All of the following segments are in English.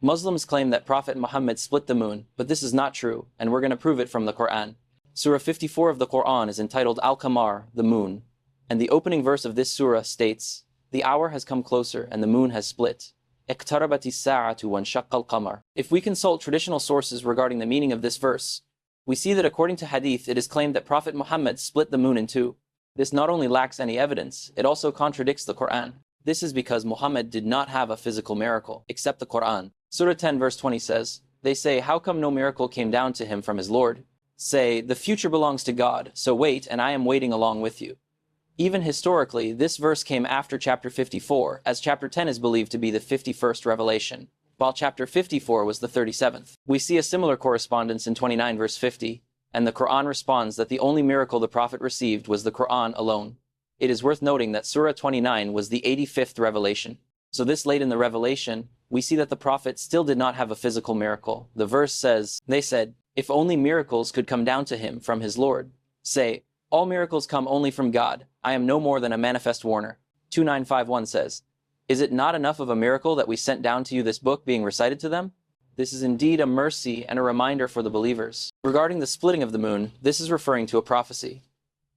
Muslims claim that Prophet Muhammad split the moon, but this is not true, and we're going to prove it from the Quran. Surah 54 of the Quran is entitled Al-Qamar, the moon, and the opening verse of this surah states, "The hour has come closer and the moon has split. اقتربت الساعة وانشق القمر." If we consult traditional sources regarding the meaning of this verse, we see that according to hadith it is claimed that Prophet Muhammad split the moon in two. This not only lacks any evidence, it also contradicts the Quran. This is because Muhammad did not have a physical miracle, except the Quran. Surah 10 verse 20 says, "They say, how come no miracle came down to him from his Lord? Say, the future belongs to God, so wait, and I am waiting along with you." Even historically, this verse came after chapter 54, as chapter 10 is believed to be the 51st revelation, while chapter 54 was the 37th. We see a similar correspondence in 29 verse 50, and the Quran responds that the only miracle the Prophet received was the Quran alone. It is worth noting that Surah 29 was the 85th revelation. So this late in the revelation, we see that the Prophet still did not have a physical miracle. The verse says, "They said, if only miracles could come down to him from his Lord. Say, all miracles come only from God. I am no more than a manifest warner." 2951 says, "Is it not enough of a miracle that we sent down to you this book being recited to them?" This is indeed a mercy and a reminder for the believers. Regarding the splitting of the moon, this is referring to a prophecy.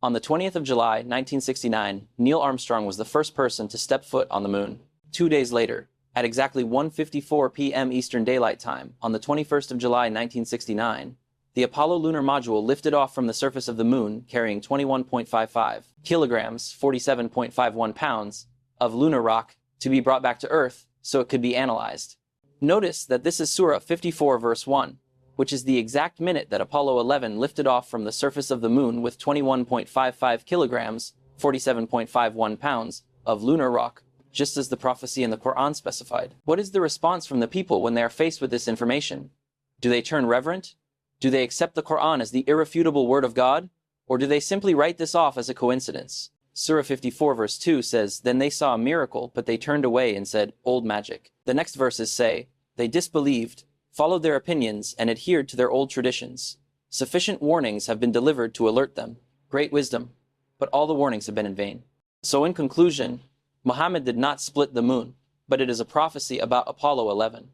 On the 20th of July, 1969, Neil Armstrong was the first person to step foot on the moon. 2 days later, at exactly 1:54 p.m. Eastern Daylight Time, on the 21st of July, 1969, the Apollo lunar module lifted off from the surface of the moon carrying 21.55 kilograms, 47.51 pounds, of lunar rock to be brought back to Earth so it could be analyzed. Notice that this is Surah 54 verse 1, which is the exact minute that Apollo 11 lifted off from the surface of the moon with 21.55 kilograms, 47.51 pounds, of lunar rock, just as the prophecy in the Quran specified. What is the response from the people when they are faced with this information? Do they turn reverent? Do they accept the Quran as the irrefutable word of God? Or do they simply write this off as a coincidence? Surah 54 verse 2 says, "Then they saw a miracle, but they turned away and said, old magic." The next verses say, "They disbelieved, followed their opinions, and adhered to their old traditions. Sufficient warnings have been delivered to alert them. Great wisdom, but all the warnings have been in vain." So in conclusion, Muhammad did not split the moon, but it is a prophecy about Apollo 11.